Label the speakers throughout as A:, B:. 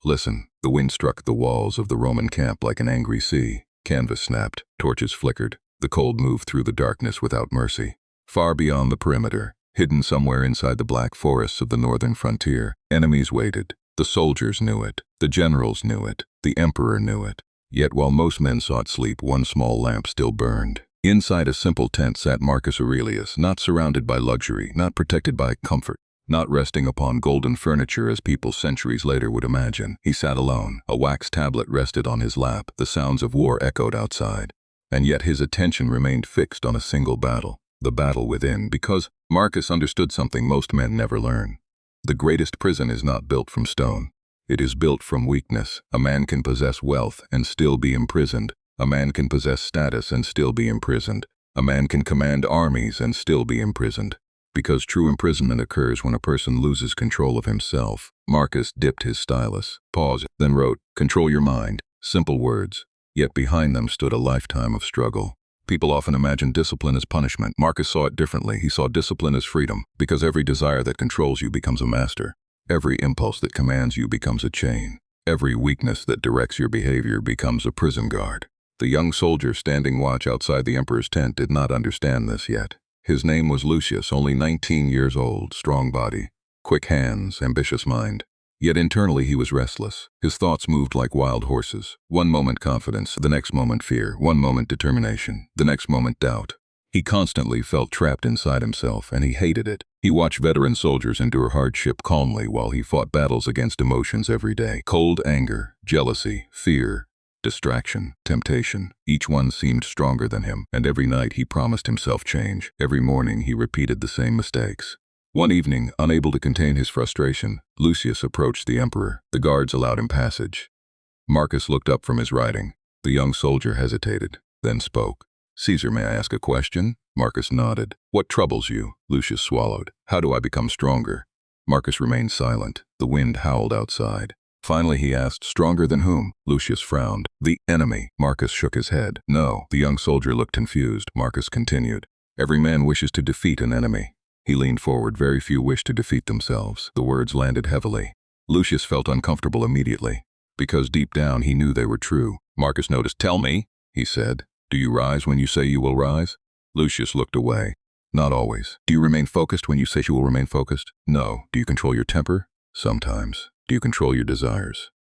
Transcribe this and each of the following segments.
A: Listen. The wind struck the walls of the Roman camp like an angry sea. Canvas snapped, torches flickered. The cold moved through the darkness without mercy. Far beyond the perimeter, hidden somewhere inside the black forests of the northern frontier, enemies waited. The soldiers knew it. The generals knew it. The emperor knew it. Yet while most men sought sleep, one small lamp still burned. Inside a simple tent sat Marcus Aurelius, not surrounded by luxury, not protected by comfort, not resting upon golden furniture as people centuries later would imagine. He sat alone. A wax tablet rested on his lap. The sounds of war echoed outside. And yet his attention remained fixed on a single battle, the battle within, because Marcus understood something most men never learn. The greatest prison is not built from stone. It is built from weakness. A man can possess wealth and still be imprisoned. A man can possess status and still be imprisoned. A man can command armies and still be imprisoned. Because true imprisonment occurs when a person loses control of himself. Marcus dipped his stylus, paused, then wrote, "Control your mind." Simple words. Yet behind them stood a lifetime of struggle. People often imagine discipline as punishment. Marcus saw it differently. He saw discipline as freedom, because every desire that controls you becomes a master. Every impulse that commands you becomes a chain. Every weakness that directs your behavior becomes a prison guard. The young soldier standing watch outside the emperor's tent did not understand this yet. His name was Lucius, only 19 years old, strong body, quick hands, ambitious mind. Yet internally he was restless. His thoughts moved like wild horses. One moment confidence, the next moment fear, one moment determination, the next moment doubt. He constantly felt trapped inside himself, and he hated it. He watched veteran soldiers endure hardship calmly while he fought battles against emotions every day. Cold anger, jealousy, fear, distraction, temptation. Each one seemed stronger than him, and every night he promised himself change. Every morning he repeated the same mistakes. One evening, unable to contain his frustration, Lucius approached the emperor. The guards allowed him passage. Marcus looked up from his writing. The young soldier hesitated, then spoke. "Caesar, may I ask a question?" Marcus nodded. "What troubles you?" Lucius swallowed. "How do I become stronger?" Marcus remained silent. The wind howled outside. Finally he asked, "Stronger than whom?" Lucius frowned. "The enemy." Marcus shook his head. "No." The young soldier looked confused. Marcus continued. "Every man wishes to defeat an enemy." He leaned forward. "Very few wish to defeat themselves." The words landed heavily. Lucius felt uncomfortable immediately, because deep down he knew they were true. Marcus noticed. "Tell me," he said, "do you rise when you say you will rise?" Lucius looked away. "Not always." "Do you remain focused when you say you will remain focused?" "No." "Do you control your temper?" "Sometimes." "Do you control your desires?"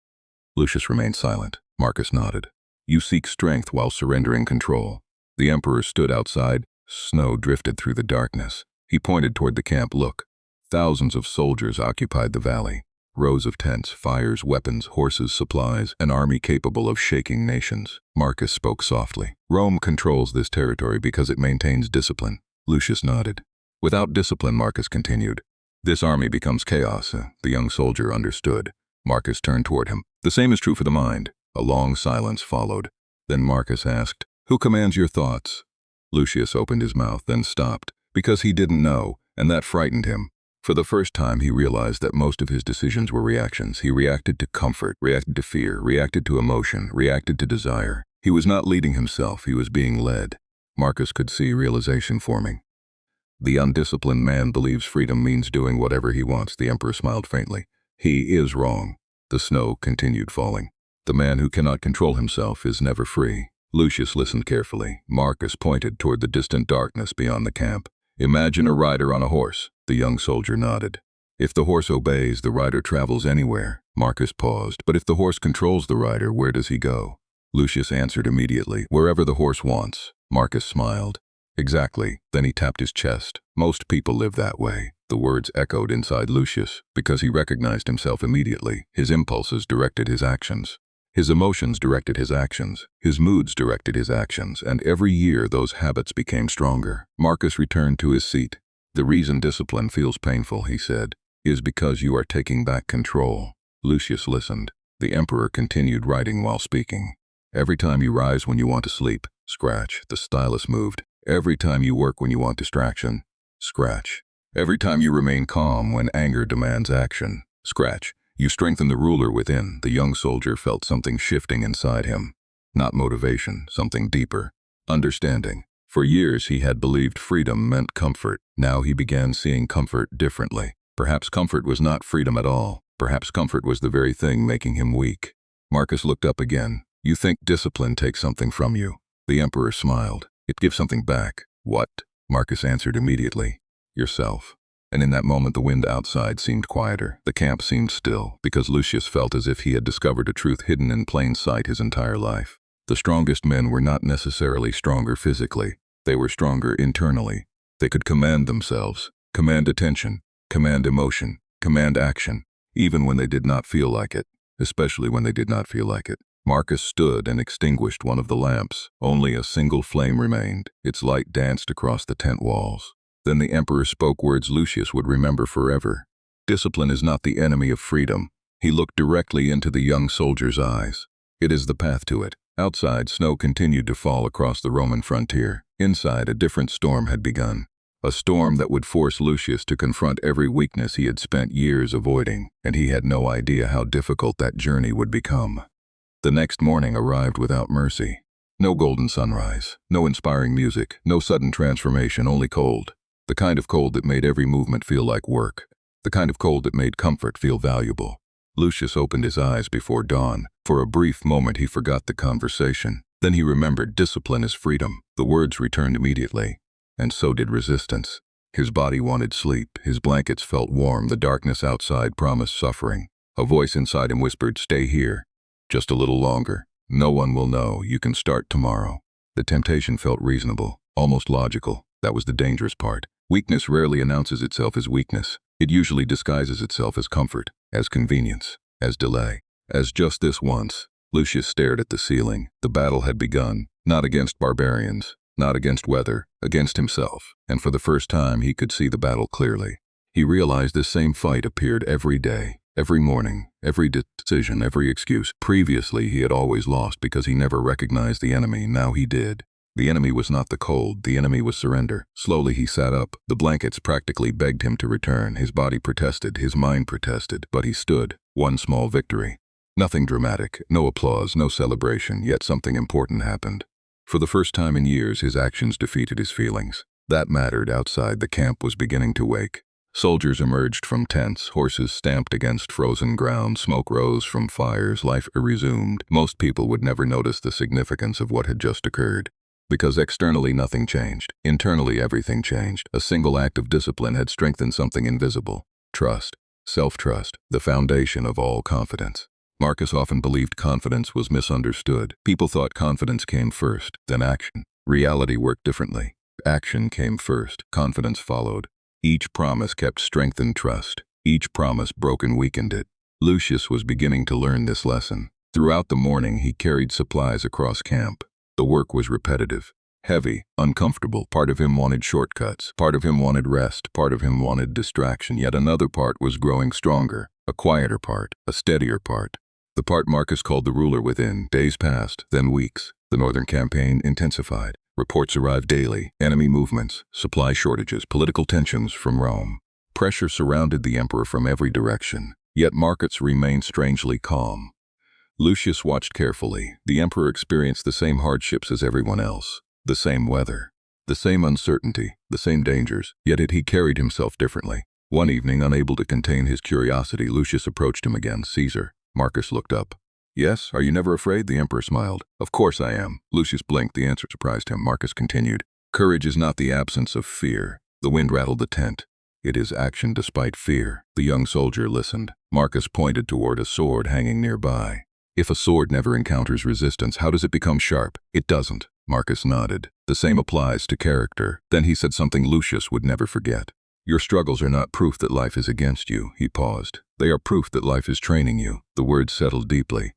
A: Lucius remained silent. Marcus nodded. "You seek strength while surrendering control." The emperor stood outside. Snow drifted through the darkness. He pointed toward the camp. "Look." Thousands of soldiers occupied the valley. Rows of tents, fires, weapons, horses, supplies, an army capable of shaking nations. Marcus spoke softly. "Rome controls this territory because it maintains discipline." Lucius nodded. "Without discipline," Marcus continued, "this army becomes chaos." The young soldier understood. Marcus turned toward him. "The same is true for the mind." A long silence followed. Then Marcus asked, "Who commands your thoughts?" Lucius opened his mouth, then stopped, because he didn't know, and that frightened him. For the first time he realized that most of his decisions were reactions. He reacted to comfort, reacted to fear, reacted to emotion, reacted to desire. He was not leading himself, he was being led. Marcus could see realization forming. "The undisciplined man believes freedom means doing whatever he wants." The emperor smiled faintly. "He is wrong." The snow continued falling. "The man who cannot control himself is never free." Lucius listened carefully. Marcus pointed toward the distant darkness beyond the camp. "Imagine a rider on a horse." The young soldier nodded. "If the horse obeys, the rider travels anywhere." Marcus paused. "But if the horse controls the rider, where does he go?" Lucius answered immediately. "Wherever the horse wants." Marcus smiled. "Exactly." Then he tapped his chest. "Most people live that way." The words echoed inside Lucius, because he recognized himself immediately. His impulses directed his actions. His emotions directed his actions. His moods directed his actions, and every year those habits became stronger. Marcus returned to his seat. "The reason discipline feels painful," he said, "is because you are taking back control." Lucius listened. The emperor continued writing while speaking. "Every time you rise when you want to sleep, scratch." The stylus moved. "Every time you work when you want distraction, scratch. Every time you remain calm when anger demands action, scratch. You strengthen the ruler within." The young soldier felt something shifting inside him. Not motivation, something deeper. Understanding. For years he had believed freedom meant comfort. Now he began seeing comfort differently. Perhaps comfort was not freedom at all. Perhaps comfort was the very thing making him weak. Marcus looked up again. "You think discipline takes something from you?" The Emperor smiled. "It gives something back." "What?" Marcus answered immediately. "Yourself." And in that moment the wind outside seemed quieter. The camp seemed still, because Lucius felt as if he had discovered a truth hidden in plain sight his entire life. The strongest men were not necessarily stronger physically. They were stronger internally. They could command themselves, command attention, command emotion, command action, even when they did not feel like it, especially when they did not feel like it. Marcus stood and extinguished one of the lamps. Only a single flame remained. Its light danced across the tent walls. Then the Emperor spoke words Lucius would remember forever. "Discipline is not the enemy of freedom." He looked directly into the young soldier's eyes. "It is the path to it." Outside, snow continued to fall across the Roman frontier. Inside, a different storm had begun. A storm that would force Lucius to confront every weakness he had spent years avoiding, and he had no idea how difficult that journey would become. The next morning arrived without mercy. No golden sunrise, no inspiring music, no sudden transformation, only cold. The kind of cold that made every movement feel like work. The kind of cold that made comfort feel valuable. Lucius opened his eyes before dawn. For a brief moment he forgot the conversation. Then he remembered discipline is freedom. The words returned immediately. And so did resistance. His body wanted sleep. His blankets felt warm. The darkness outside promised suffering. A voice inside him whispered, "Stay here. Just a little longer. No one will know. You can start tomorrow." The temptation felt reasonable, almost logical. That was the dangerous part. Weakness rarely announces itself as weakness. It usually disguises itself as comfort, as convenience, as delay. As just this once, Lucius stared at the ceiling. The battle had begun, not against barbarians, not against weather, against himself. And for the first time he could see the battle clearly. He realized this same fight appeared every day, every morning, every decision, every excuse. Previously he had always lost because he never recognized the enemy. Now he did. The enemy was not the cold, the enemy was surrender. Slowly he sat up. The blankets practically begged him to return. His body protested, his mind protested, but he stood. One small victory. Nothing dramatic, no applause, no celebration, yet something important happened. For the first time in years his actions defeated his feelings. That mattered. Outside, the camp was beginning to wake. Soldiers emerged from tents, horses stamped against frozen ground, smoke rose from fires, life resumed. Most people would never notice the significance of what had just occurred. Because externally nothing changed. Internally everything changed. A single act of discipline had strengthened something invisible. Trust. Self-trust. The foundation of all confidence. Marcus often believed confidence was misunderstood. People thought confidence came first, then action. Reality worked differently. Action came first. Confidence followed. Each promise kept strengthened trust. Each promise broken weakened it. Lucius was beginning to learn this lesson. Throughout the morning he carried supplies across camp. The work was repetitive, heavy, uncomfortable. Part of him wanted shortcuts. Part of him wanted rest. Part of him wanted distraction. Yet another part was growing stronger. A quieter part. A steadier part. The part Marcus called the ruler within. Days passed, then weeks. The northern campaign intensified. Reports arrived daily. Enemy movements, supply shortages, political tensions from Rome. Pressure surrounded the emperor from every direction. Yet Marcus remained strangely calm. Lucius watched carefully. The emperor experienced the same hardships as everyone else. The same weather. The same uncertainty. The same dangers. Yet he carried himself differently. One evening, unable to contain his curiosity, Lucius approached him again. "Caesar." Marcus looked up. "Yes, are you never afraid?" The emperor smiled. "Of course I am." Lucius blinked. The answer surprised him. Marcus continued. "Courage is not the absence of fear." The wind rattled the tent. "It is action despite fear." The young soldier listened. Marcus pointed toward a sword hanging nearby. "If a sword never encounters resistance, how does it become sharp?" "It doesn't." Marcus nodded. "The same applies to character." Then he said something Lucius would never forget. "Your struggles are not proof that life is against you." He paused. "They are proof that life is training you." The words settled deeply.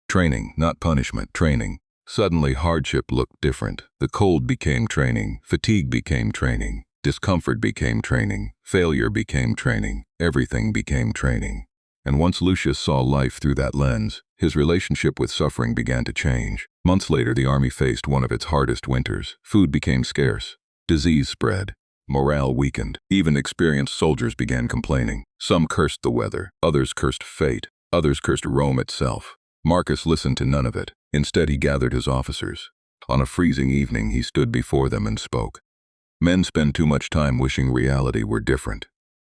A: Training, not punishment, training. Suddenly hardship looked different. The cold became training. Fatigue became training. Discomfort became training. Failure became training. Everything became training. And once Lucius saw life through that lens, his relationship with suffering began to change. Months later, the army faced one of its hardest winters. Food became scarce. Disease spread. Morale weakened. Even experienced soldiers began complaining. Some cursed the weather. Others cursed fate. Others cursed Rome itself. Marcus listened to none of it. Instead, he gathered his officers. On a freezing evening, he stood before them and spoke. Men spend too much time wishing reality were different.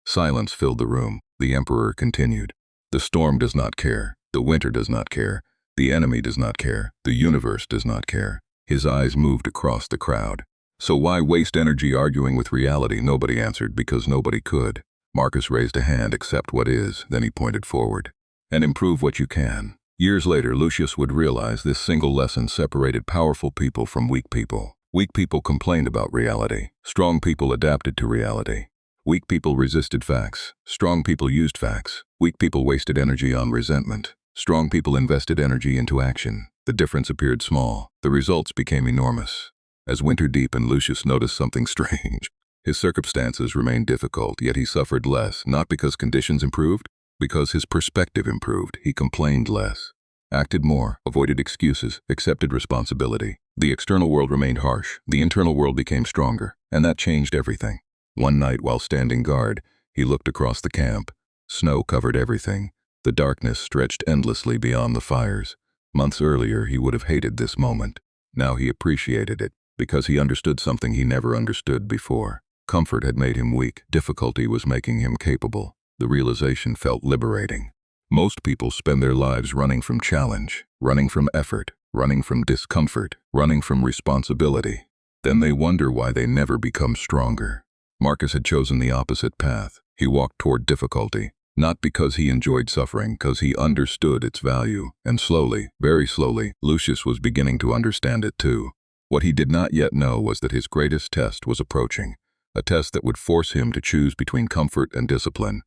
A: Silence filled the room. The emperor continued. The storm does not care. The winter does not care. The enemy does not care. The universe does not care. His eyes moved across the crowd. So why waste energy arguing with reality? Nobody answered because nobody could. Marcus raised a hand. Accept what is, then he pointed forward. And improve what you can. Years later, Lucius would realize this single lesson separated powerful people from weak people. Weak people complained about reality. Strong people adapted to reality. Weak people resisted facts. Strong people used facts. Weak people wasted energy on resentment. Strong people invested energy into action. The difference appeared small. The results became enormous. As winter deepened, Lucius noticed something strange. His circumstances remained difficult, yet he suffered less, not because conditions improved, because his perspective improved. He complained less, acted more, avoided excuses, accepted responsibility. The external world remained harsh. The internal world became stronger, and that changed everything. One night, while standing guard, he looked across the camp. Snow covered everything. The darkness stretched endlessly beyond the fires. Months earlier, he would have hated this moment. Now he appreciated it, because he understood something he never understood before. Comfort had made him weak. Difficulty was making him capable. The realization felt liberating. Most people spend their lives running from challenge, running from effort, running from discomfort, running from responsibility. Then they wonder why they never become stronger. Marcus had chosen the opposite path. He walked toward difficulty, not because he enjoyed suffering, because he understood its value. And slowly, very slowly, Lucius was beginning to understand it too. What he did not yet know was that his greatest test was approaching, a test that would force him to choose between comfort and discipline,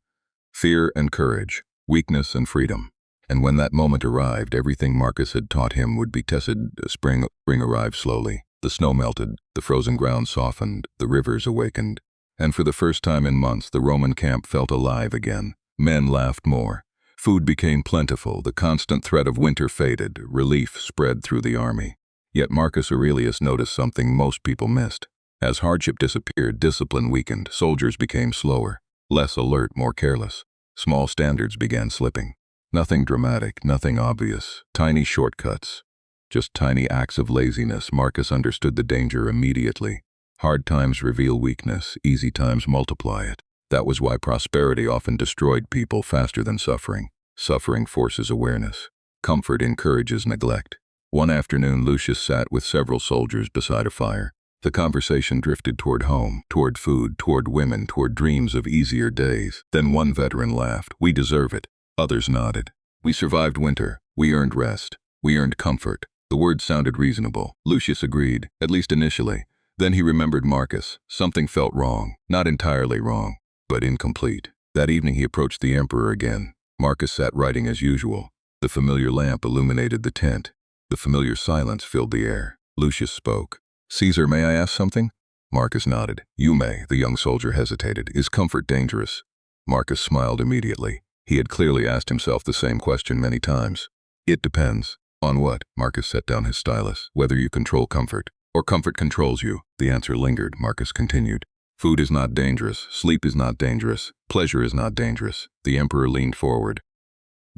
A: fear and courage, weakness and freedom. And when that moment arrived, everything Marcus had taught him would be tested. Spring arrived slowly. The snow melted, the frozen ground softened, the rivers awakened. And for the first time in months, the Roman camp felt alive again. Men laughed more. Food became plentiful. The constant threat of winter faded. Relief spread through the army. Yet Marcus Aurelius noticed something most people missed. As hardship disappeared, discipline weakened. Soldiers became slower, less alert, more careless. Small standards began slipping. Nothing dramatic, nothing obvious. Tiny shortcuts. Just tiny acts of laziness. Marcus understood the danger immediately. Hard times reveal weakness. Easy times multiply it. That was why prosperity often destroyed people faster than suffering. Suffering forces awareness. Comfort encourages neglect. One afternoon, Lucius sat with several soldiers beside a fire. The conversation drifted toward home, toward food, toward women, toward dreams of easier days. Then one veteran laughed. "We deserve it." Others nodded. "We survived winter. We earned rest. We earned comfort." The words sounded reasonable. Lucius agreed, at least initially. Then he remembered Marcus. Something felt wrong. Not entirely wrong, but incomplete. That evening he approached the emperor again. Marcus sat writing as usual. The familiar lamp illuminated the tent. The familiar silence filled the air. Lucius spoke. "Caesar, may I ask something?" Marcus nodded. "You may." The young soldier hesitated. "Is comfort dangerous?" Marcus smiled immediately. He had clearly asked himself the same question many times. "It depends." "On what?" Marcus set down his stylus. "Whether you control comfort, or comfort controls you." The answer lingered. Marcus continued. "Food is not dangerous. Sleep is not dangerous. Pleasure is not dangerous." The emperor leaned forward.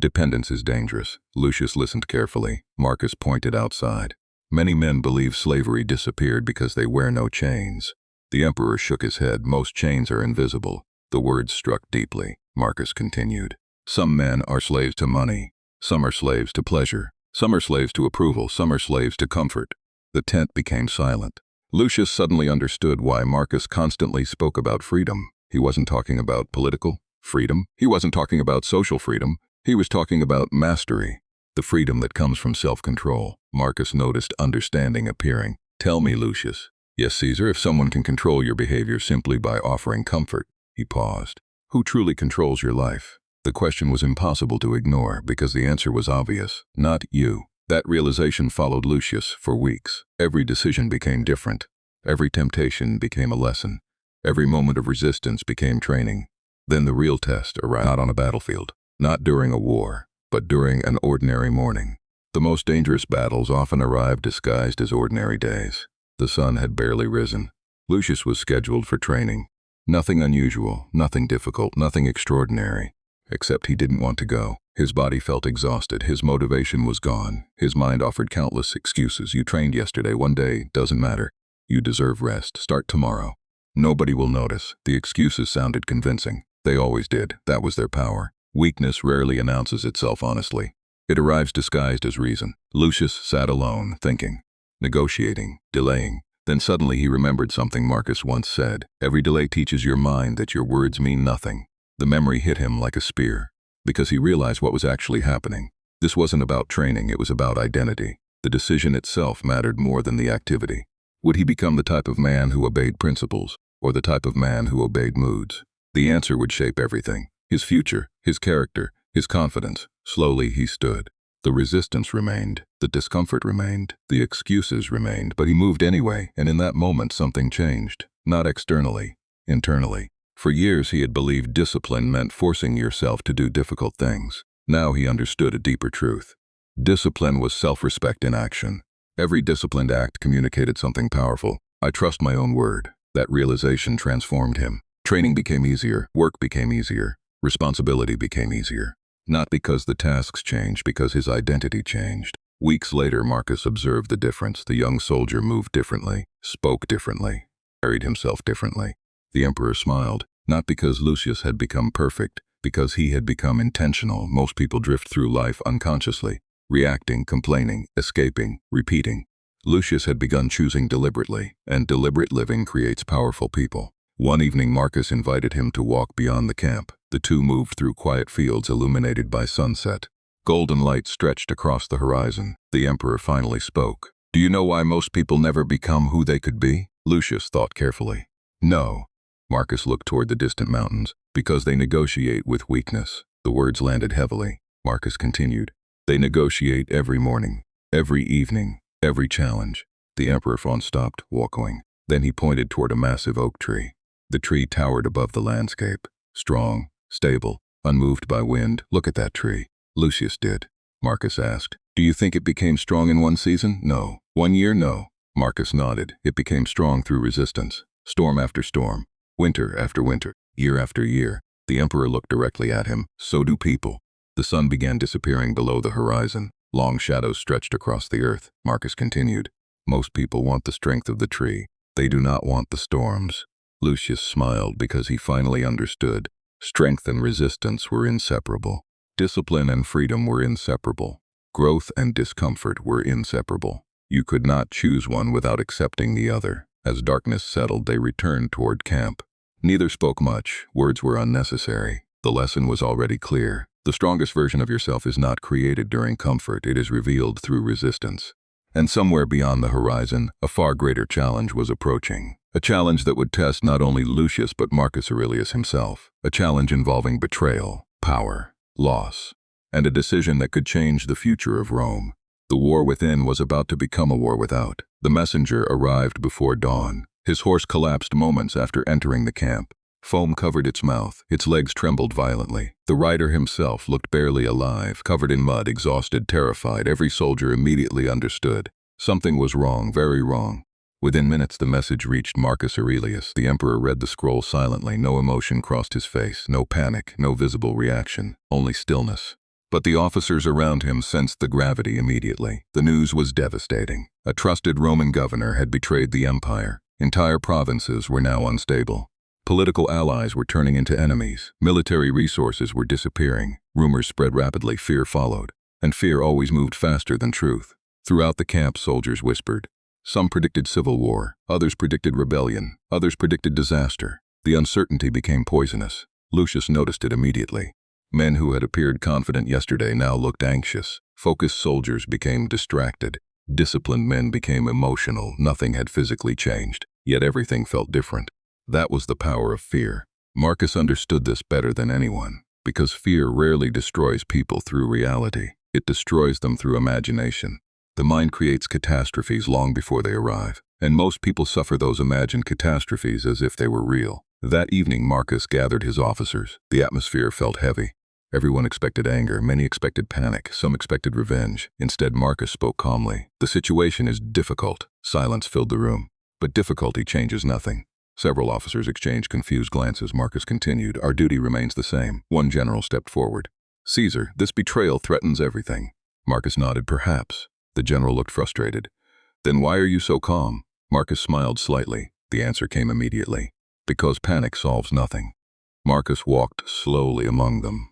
A: "Dependence is dangerous." Lucius listened carefully. Marcus pointed outside. "Many men believe slavery disappeared because they wear no chains." The emperor shook his head. "Most chains are invisible." The words struck deeply. Marcus continued. "Some men are slaves to money. Some are slaves to pleasure. Some are slaves to approval. Some are slaves to comfort." The tent became silent. Lucius suddenly understood why Marcus constantly spoke about freedom. He wasn't talking about political freedom. He wasn't talking about social freedom. He was talking about mastery, the freedom that comes from self-control. Marcus noticed understanding appearing. "Tell me, Lucius." "Yes, Caesar, if someone can control your behavior simply by offering comfort." He paused. "Who truly controls your life?" The question was impossible to ignore because the answer was obvious. Not you. That realization followed Lucius for weeks. Every decision became different. Every temptation became a lesson. Every moment of resistance became training. Then the real test arrived, not on a battlefield, not during a war, but during an ordinary morning. The most dangerous battles often arrive disguised as ordinary days. The sun had barely risen. Lucius was scheduled for training. Nothing unusual, nothing difficult, nothing extraordinary. Except he didn't want to go. His body felt exhausted. His motivation was gone. His mind offered countless excuses. "You trained yesterday. One day. Doesn't matter. You deserve rest. Start tomorrow. Nobody will notice." The excuses sounded convincing. They always did. That was their power. Weakness rarely announces itself honestly. It arrives disguised as reason. Lucius sat alone, thinking, negotiating, delaying. Then suddenly he remembered something Marcus once said. Every delay teaches your mind that your words mean nothing. The memory hit him like a spear, because he realized what was actually happening. This wasn't about training, it was about identity. The decision itself mattered more than the activity. Would he become the type of man who obeyed principles, or the type of man who obeyed moods? The answer would shape everything. His future, his character, his confidence. Slowly he stood. The resistance remained, the discomfort remained, the excuses remained, but he moved anyway, and in that moment something changed. Not externally, internally. For years he had believed discipline meant forcing yourself to do difficult things. Now he understood a deeper truth. Discipline was self-respect in action. Every disciplined act communicated something powerful. I trust my own word. That realization transformed him. Training became easier, work became easier, responsibility became easier. Not because the tasks changed, because his identity changed. Weeks later, Marcus observed the difference. The young soldier moved differently, spoke differently, carried himself differently. The emperor smiled, not because Lucius had become perfect, because he had become intentional. Most people drift through life unconsciously, reacting, complaining, escaping, repeating. Lucius had begun choosing deliberately, and deliberate living creates powerful people. One evening, Marcus invited him to walk beyond the camp. The two moved through quiet fields illuminated by sunset. Golden light stretched across the horizon. The emperor finally spoke. Do you know why most people never become who they could be? Lucius thought carefully. No. Marcus looked toward the distant mountains. Because they negotiate with weakness. The words landed heavily. Marcus continued. They negotiate every morning, every evening, every challenge. The emperor stopped, walking. Then he pointed toward a massive oak tree. The tree towered above the landscape. Strong, stable, unmoved by wind. Look at that tree. Lucius did. Marcus asked. Do you think it became strong in one season? No. 1 year? No. Marcus nodded. It became strong through resistance. Storm after storm. Winter after winter. Year after year. The emperor looked directly at him. So do people. The sun began disappearing below the horizon. Long shadows stretched across the earth. Marcus continued. Most people want the strength of the tree. They do not want the storms. Lucius smiled because he finally understood. Strength and resistance were inseparable. Discipline and freedom were inseparable. Growth and discomfort were inseparable. You could not choose one without accepting the other. As darkness settled, they returned toward camp. Neither spoke much. Words were unnecessary. The lesson was already clear. The strongest version of yourself is not created during comfort. It is revealed through resistance. And somewhere beyond the horizon, a far greater challenge was approaching. A challenge that would test not only Lucius but Marcus Aurelius himself. A challenge involving betrayal, power, loss, and a decision that could change the future of Rome. The war within was about to become a war without. The messenger arrived before dawn. His horse collapsed moments after entering the camp. Foam covered its mouth. Its legs trembled violently. The rider himself looked barely alive, covered in mud, exhausted, terrified. Every soldier immediately understood. Something was wrong, very wrong. Within minutes, the message reached Marcus Aurelius. The emperor read the scroll silently. No emotion crossed his face, no panic, no visible reaction, only stillness. But the officers around him sensed the gravity immediately. The news was devastating. A trusted Roman governor had betrayed the empire. Entire provinces were now unstable. Political allies were turning into enemies. Military resources were disappearing. Rumors spread rapidly. Fear followed. And fear always moved faster than truth. Throughout the camp, soldiers whispered. Some predicted civil war. Others predicted rebellion. Others predicted disaster. The uncertainty became poisonous. Lucius noticed it immediately. Men who had appeared confident yesterday now looked anxious. Focused soldiers became distracted. Disciplined men became emotional. Nothing had physically changed, yet everything felt different. That was the power of fear. Marcus understood this better than anyone, because fear rarely destroys people through reality. It destroys them through imagination. The mind creates catastrophes long before they arrive, and most people suffer those imagined catastrophes as if they were real. That evening, Marcus gathered his officers. The atmosphere felt heavy. Everyone expected anger, many expected panic, some expected revenge. Instead, Marcus spoke calmly. The situation is difficult. Silence filled the room. But difficulty changes nothing. Several officers exchanged confused glances. Marcus continued, our duty remains the same. One general stepped forward. Caesar, this betrayal threatens everything. Marcus nodded, perhaps. The general looked frustrated. Then why are you so calm? Marcus smiled slightly. The answer came immediately. Because panic solves nothing. Marcus walked slowly among them.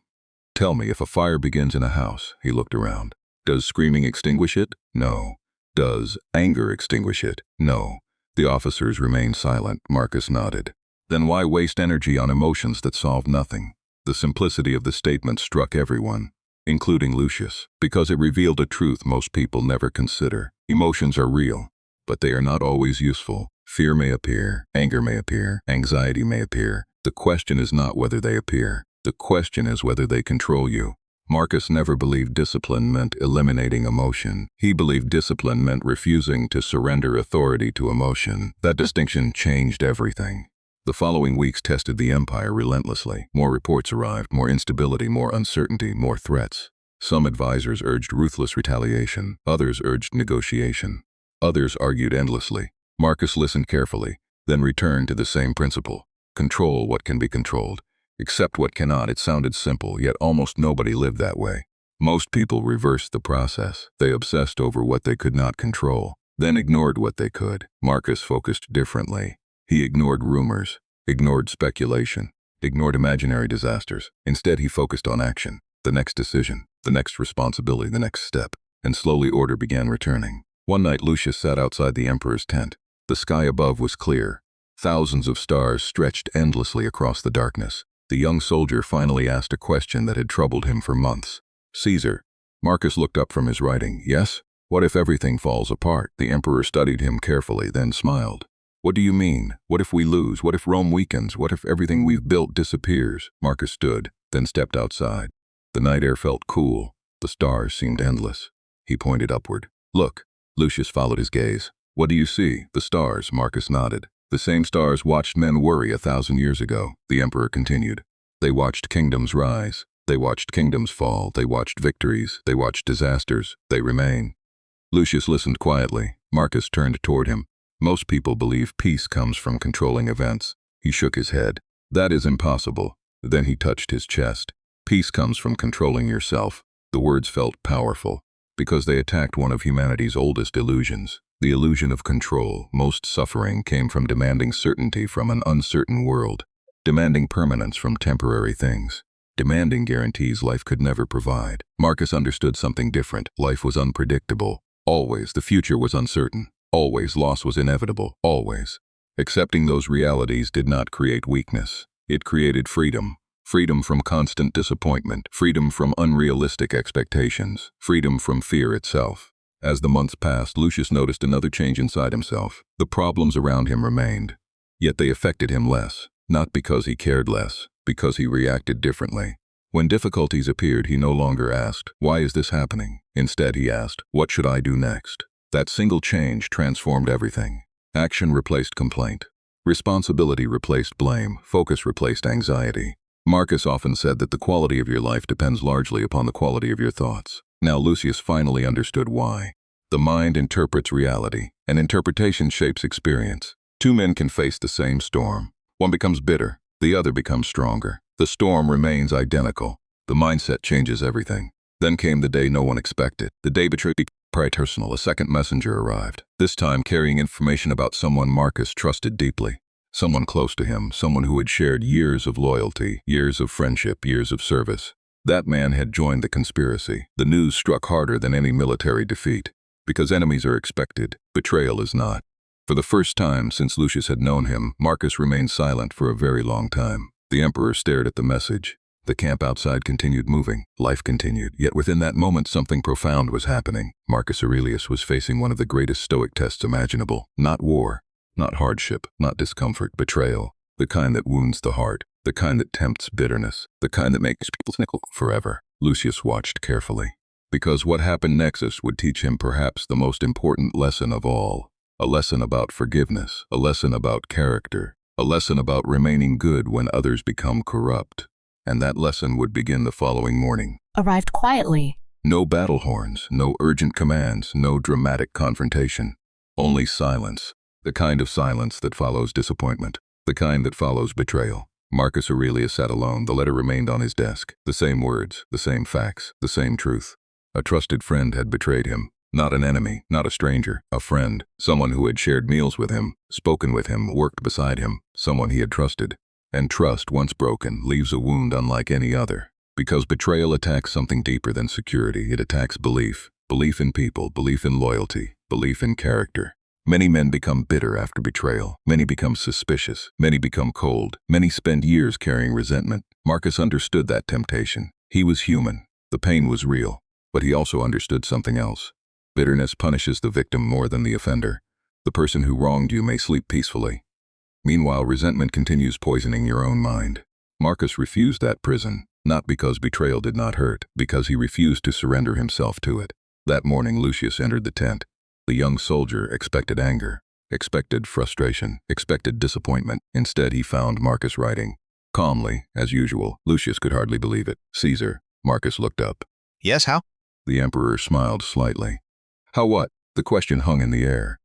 A: Tell me, if a fire begins in a house, he looked around. Does screaming extinguish it? No. Does anger extinguish it? No. The officers remained silent. Marcus nodded. Then why waste energy on emotions that solve nothing? The simplicity of the statement struck everyone, including Lucius, because it revealed a truth most people never consider. Emotions are real, but they are not always useful. Fear may appear, anger may appear, anxiety may appear. The question is not whether they appear. The question is whether they control you. Marcus never believed discipline meant eliminating emotion. He believed discipline meant refusing to surrender authority to emotion. That distinction changed everything. The following weeks tested the empire relentlessly. More reports arrived, more instability, more uncertainty, more threats. Some advisors urged ruthless retaliation. Others urged negotiation. Others argued endlessly. Marcus listened carefully, then returned to the same principle. Control what can be controlled. Accept what cannot. It sounded simple, yet almost nobody lived that way. Most people reversed the process. They obsessed over what they could not control, then ignored what they could. Marcus focused differently. He ignored rumors, ignored speculation, ignored imaginary disasters. Instead, he focused on action, the next decision, the next responsibility, the next step, and slowly order began returning. One night, Lucius sat outside the emperor's tent. The sky above was clear. Thousands of stars stretched endlessly across the darkness. The young soldier finally asked a question that had troubled him for months. Caesar. Marcus looked up from his writing. Yes? What if everything falls apart? The emperor studied him carefully, then smiled. What do you mean? What if we lose? What if Rome weakens? What if everything we've built disappears? Marcus stood, then stepped outside. The night air felt cool. The stars seemed endless. He pointed upward. Look. Lucius followed his gaze. What do you see? The stars. Marcus nodded. The same stars watched men worry 1,000 years ago, the emperor continued. They watched kingdoms rise. They watched kingdoms fall. They watched victories. They watched disasters. They remain. Lucius listened quietly. Marcus turned toward him. Most people believe peace comes from controlling events. He shook his head. That is impossible. Then he touched his chest. Peace comes from controlling yourself. The words felt powerful, because they attacked one of humanity's oldest illusions. The illusion of control. Most suffering came from demanding certainty from an uncertain world, demanding permanence from temporary things, demanding guarantees life could never provide. Marcus understood something different. Life was unpredictable. Always. The future was uncertain. Always. Loss was inevitable. Always. Accepting those realities did not create weakness. It created freedom. Freedom from constant disappointment. Freedom from unrealistic expectations. Freedom from fear itself. As the months passed, Lucius noticed another change inside himself. The problems around him remained, yet they affected him less. Not because he cared less, because he reacted differently. When difficulties appeared, he no longer asked, "Why is this happening?" Instead, he asked, "What should I do next?" That single change transformed everything. Action replaced complaint. Responsibility replaced blame. Focus replaced anxiety. Marcus often said that the quality of your life depends largely upon the quality of your thoughts. Now Lucius finally understood why. The mind interprets reality, and interpretation shapes experience. Two men can face the same storm. One becomes bitter, the other becomes stronger. The storm remains identical. The mindset changes everything. Then came the day no one expected. The day betrayed personal. A second messenger arrived, this time carrying information about someone Marcus trusted deeply. Someone close to him, someone who had shared years of loyalty, years of friendship, years of service. That man had joined the conspiracy. The news struck harder than any military defeat. Because enemies are expected, betrayal is not. For the first time since Lucius had known him, Marcus remained silent for a very long time. The emperor stared at the message. The camp outside continued moving. Life continued. Yet within that moment something profound was happening. Marcus Aurelius was facing one of the greatest Stoic tests imaginable. Not war, not hardship, not discomfort, betrayal. The kind that wounds the heart. The kind that tempts bitterness. The kind that makes people cynical forever. Lucius watched carefully. Because what happened next would teach him perhaps the most important lesson of all. A lesson about forgiveness. A lesson about character. A lesson about remaining good when others become corrupt. And that lesson would begin the following morning.
B: Arrived quietly.
A: No battle horns, no urgent commands, no dramatic confrontation. Only silence. The kind of silence that follows disappointment. The kind that follows betrayal. Marcus Aurelius sat alone. The letter remained on his desk. The same words, the same facts, the same truth. A trusted friend had betrayed him. Not an enemy, not a stranger, a friend. Someone who had shared meals with him, spoken with him, worked beside him. Someone he had trusted. And trust, once broken, leaves a wound unlike any other. Because betrayal attacks something deeper than security. It attacks belief. Belief in people, belief in loyalty, belief in character. Many men become bitter after betrayal. Many become suspicious. Many become cold. Many spend years carrying resentment. Marcus understood that temptation. He was human. The pain was real. But he also understood something else. Bitterness punishes the victim more than the offender. The person who wronged you may sleep peacefully. Meanwhile, resentment continues poisoning your own mind. Marcus refused that prison, not because betrayal did not hurt, because he refused to surrender himself to it. That morning, Lucius entered the tent. The young soldier expected anger, expected frustration, expected disappointment. Instead, he found Marcus writing. Calmly, as usual, Lucius could hardly believe it. Caesar. Marcus looked up.
B: Yes, how?
A: The emperor smiled slightly. How what? The question hung in the air.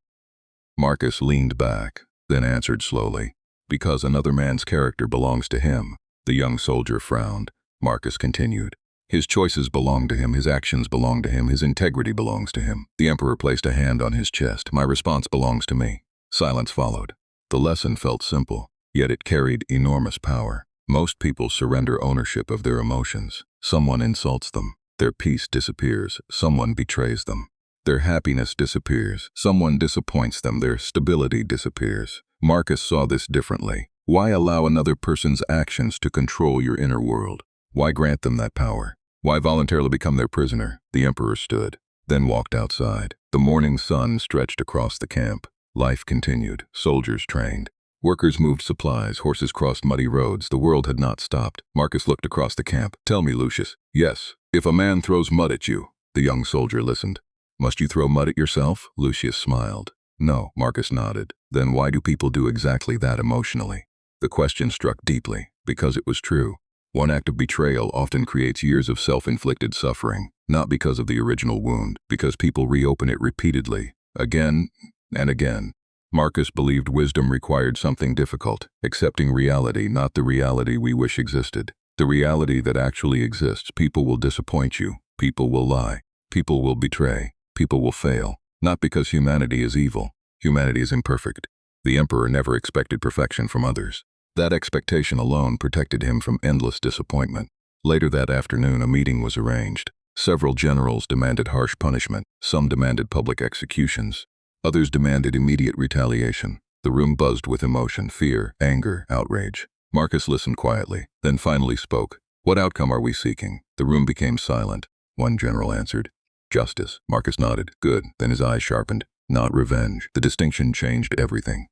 A: Marcus leaned back, then answered slowly. Because another man's character belongs to him. The young soldier frowned. Marcus continued. His choices belong to him, his actions belong to him, his integrity belongs to him. The emperor placed a hand on his chest. My response belongs to me. Silence followed. The lesson felt simple, yet it carried enormous power. Most people surrender ownership of their emotions. Someone insults them. Their peace disappears. Someone betrays them. Their happiness disappears. Someone disappoints them. Their stability disappears. Marcus saw this differently. Why allow another person's actions to control your inner world? Why grant them that power? Why voluntarily become their prisoner? The emperor stood, then walked outside. The morning sun stretched across the camp. Life continued. Soldiers trained. Workers moved supplies. Horses crossed muddy roads. The world had not stopped. Marcus looked across the camp. Tell me, Lucius. Yes. If a man throws mud at you. The young soldier listened. Must you throw mud at yourself? Lucius smiled. No. Marcus nodded. Then why do people do exactly that emotionally? The question struck deeply, because it was true. One act of betrayal often creates years of self-inflicted suffering, not because of the original wound, because people reopen it repeatedly, again and again. Marcus believed wisdom required something difficult, accepting reality, not the reality we wish existed. The reality that actually exists. People will disappoint you. People will lie. People will betray. People will fail. Not because humanity is evil. Humanity is imperfect. The emperor never expected perfection from others. That expectation alone protected him from endless disappointment. Later that afternoon, a meeting was arranged. Several generals demanded harsh punishment. Some demanded public executions. Others demanded immediate retaliation. The room buzzed with emotion, fear, anger, outrage. Marcus listened quietly, then finally spoke. What outcome are we seeking? The room became silent. One general answered. Justice. Marcus nodded. Good. Then his eyes sharpened. Not revenge. The distinction changed everything.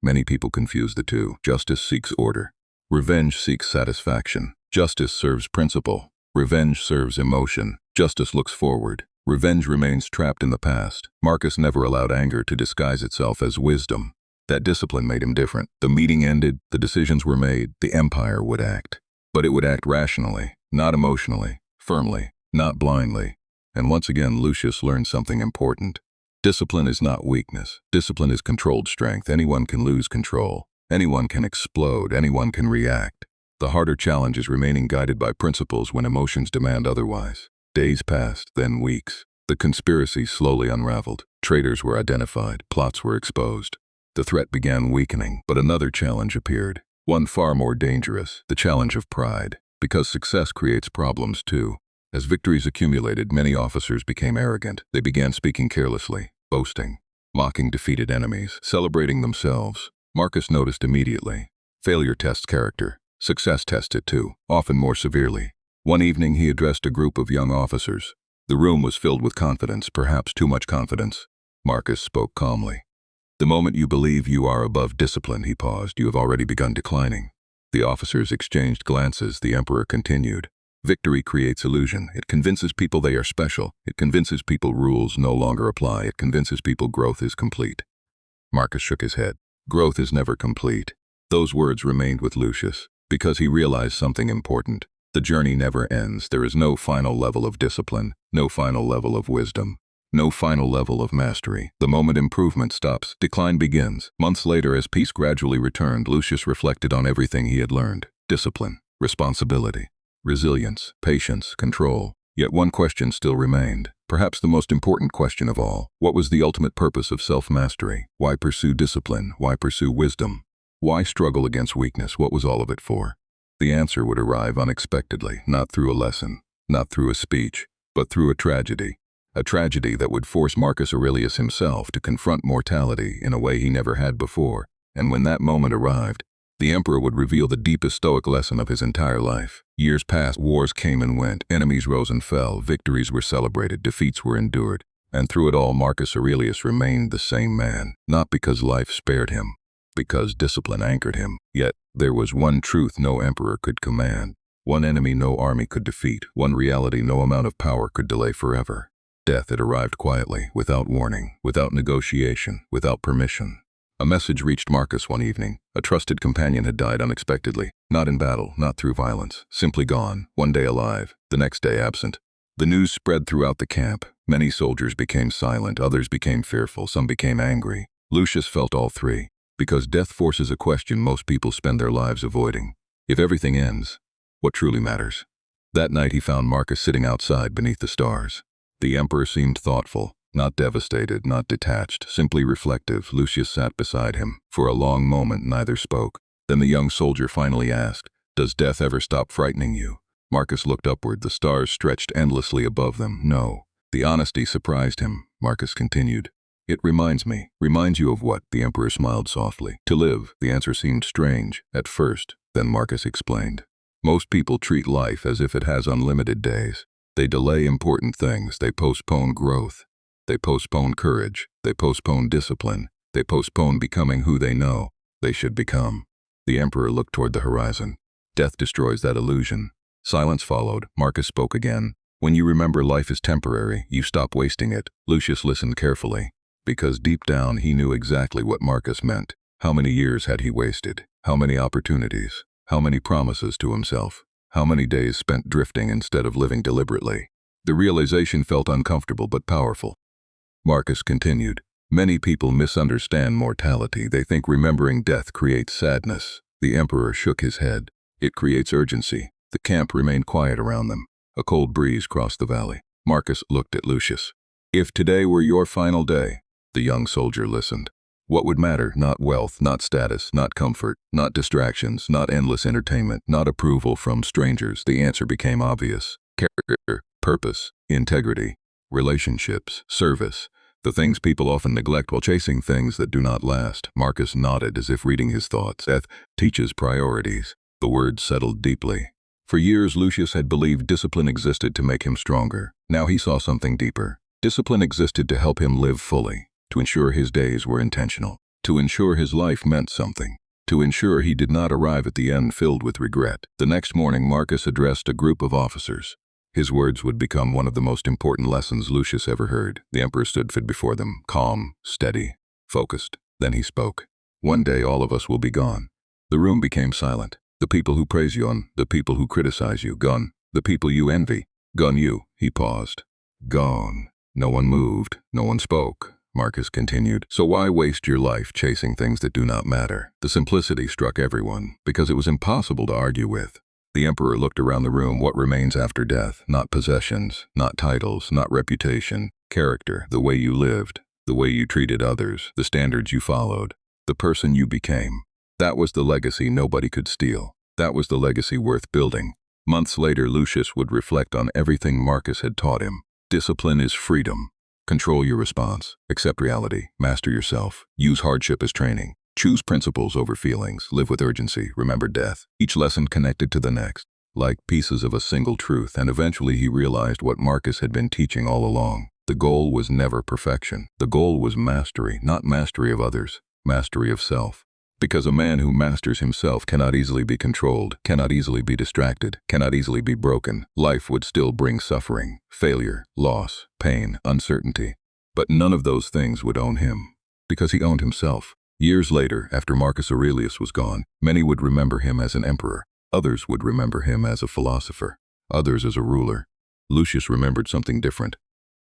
A: Many people confuse the two. Justice seeks order. Revenge seeks satisfaction. Justice serves principle. Revenge serves emotion. Justice looks forward. Revenge remains trapped in the past. Marcus never allowed anger to disguise itself as wisdom. That discipline made him different. The meeting ended. The decisions were made. The empire would act. But it would act rationally, not emotionally, firmly, not blindly. And once again, Lucius learned something important. Discipline is not weakness. Discipline is controlled strength. Anyone can lose control. Anyone can explode. Anyone can react. The harder challenge is remaining guided by principles when emotions demand otherwise. Days passed, then weeks. The conspiracy slowly unraveled. Traitors were identified. Plots were exposed. The threat began weakening, but another challenge appeared. One far more dangerous, the challenge of pride. Because success creates problems too. As victories accumulated, many officers became arrogant. They began speaking carelessly, boasting, mocking defeated enemies, celebrating themselves. Marcus noticed immediately. Failure tests character. Success tests it too, often more severely. One evening he addressed a group of young officers. The room was filled with confidence, perhaps too much confidence. Marcus spoke calmly. The moment you believe you are above discipline, he paused, you have already begun declining. The officers exchanged glances. The emperor continued. Victory creates illusion. It convinces people they are special. It convinces people rules no longer apply. It convinces people growth is complete. Marcus shook his head. Growth is never complete. Those words remained with Lucius, because he realized something important. The journey never ends. There is no final level of discipline, no final level of wisdom, no final level of mastery. The moment improvement stops, decline begins. Months later, as peace gradually returned, Lucius reflected on everything he had learned. Discipline, responsibility, resilience, patience, control. Yet one question still remained, perhaps the most important question of all. What was the ultimate purpose of self-mastery? Why pursue discipline? Why pursue wisdom? Why struggle against weakness? What was all of it for? The answer would arrive unexpectedly, not through a lesson, not through a speech, but through a tragedy that would force Marcus Aurelius himself to confront mortality in a way he never had before. And when that moment arrived, the emperor would reveal the deepest Stoic lesson of his entire life. Years passed, wars came and went, enemies rose and fell, victories were celebrated, defeats were endured. And through it all, Marcus Aurelius remained the same man, not because life spared him, because discipline anchored him. Yet there was one truth no emperor could command, one enemy no army could defeat, one reality no amount of power could delay forever. Death had arrived quietly, without warning, without negotiation, without permission. A message reached Marcus one evening. A trusted companion had died unexpectedly, not in battle, not through violence, simply gone, one day alive, the next day absent. The news spread throughout the camp. Many soldiers became silent, others became fearful, some became angry. Lucius felt all three, because death forces a question most people spend their lives avoiding. If everything ends, what truly matters? That night he found Marcus sitting outside beneath the stars. The emperor seemed thoughtful, not devastated, not detached, simply reflective. Lucius sat beside him. For a long moment neither spoke. Then the young soldier finally asked, "Does death ever stop frightening you?" Marcus looked upward. The stars stretched endlessly above them. "No." The honesty surprised him. Marcus continued, "It reminds me." "Reminds you of what?" The emperor smiled softly. "To live." The answer seemed strange at first. Then Marcus explained. "Most people treat life as if it has unlimited days. They delay important things. They postpone growth. They postpone courage. They postpone discipline. They postpone becoming who they know they should become." The emperor looked toward the horizon. "Death destroys that illusion." Silence followed. Marcus spoke again. "When you remember life is temporary, you stop wasting it." Lucius listened carefully, because deep down he knew exactly what Marcus meant. How many years had he wasted? How many opportunities? How many promises to himself? How many days spent drifting instead of living deliberately? The realization felt uncomfortable but powerful. Marcus continued, "Many people misunderstand mortality. They think remembering death creates sadness." The emperor shook his head. "It creates urgency." The camp remained quiet around them. A cold breeze crossed the valley. Marcus looked at Lucius. "If today were your final day," the young soldier listened, "what would matter? Not wealth, not status, not comfort, not distractions, not endless entertainment, not approval from strangers." The answer became obvious. Character, purpose, integrity, relationships, service. The things people often neglect while chasing things that do not last. Marcus nodded as if reading his thoughts. "Death teaches priorities." The words settled deeply. For years, Lucius had believed discipline existed to make him stronger. Now he saw something deeper. Discipline existed to help him live fully, to ensure his days were intentional, to ensure his life meant something, to ensure he did not arrive at the end filled with regret. The next morning, Marcus addressed a group of officers. His words would become one of the most important lessons Lucius ever heard. The emperor stood before them, calm, steady, focused. Then he spoke. "One day all of us will be gone." The room became silent. "The people who praise you, gone. The people who criticize you, gone. The people you envy, gone. You." He paused. "Gone." No one moved. No one spoke. Marcus continued, "So why waste your life chasing things that do not matter?" The simplicity struck everyone, because it was impossible to argue with. The emperor looked around the room. What remains after death? Not possessions, not titles, not reputation. Character, the way you lived, the way you treated others, the standards you followed, the person you became. That was the legacy nobody could steal. That was the legacy worth building. Months later, Lucius would reflect on everything Marcus had taught him. Discipline is freedom. Control your response. Accept reality. Master yourself. Use hardship as training. Choose principles over feelings. Live with urgency. Remember death. Each lesson connected to the next, like pieces of a single truth, and eventually he realized what Marcus had been teaching all along. The goal was never perfection. The goal was mastery, not mastery of others, mastery of self. Because a man who masters himself cannot easily be controlled, cannot easily be distracted, cannot easily be broken. Life would still bring suffering, failure, loss, pain, uncertainty. But none of those things would own him, because he owned himself. Years later, after Marcus Aurelius was gone, many would remember him as an emperor. Others would remember him as a philosopher. Others as a ruler. Lucius remembered something different.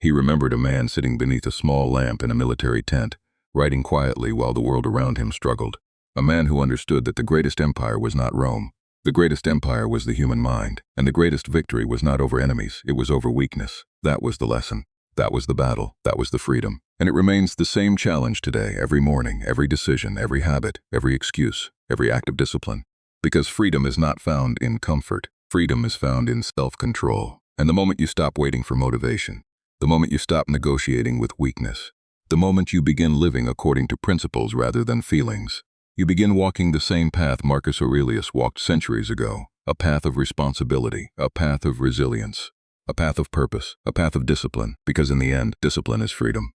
A: He remembered a man sitting beneath a small lamp in a military tent, writing quietly while the world around him struggled. A man who understood that the greatest empire was not Rome. The greatest empire was the human mind, and the greatest victory was not over enemies, it was over weakness. That was the lesson. That was the battle. That was the freedom. And it remains the same challenge today, every morning, every decision, every habit, every excuse, every act of discipline. Because freedom is not found in comfort. Freedom is found in self-control. And the moment you stop waiting for motivation, the moment you stop negotiating with weakness, the moment you begin living according to principles rather than feelings, you begin walking the same path Marcus Aurelius walked centuries ago, a path of responsibility, a path of resilience, a path of purpose, a path of discipline, because in the end, discipline is freedom.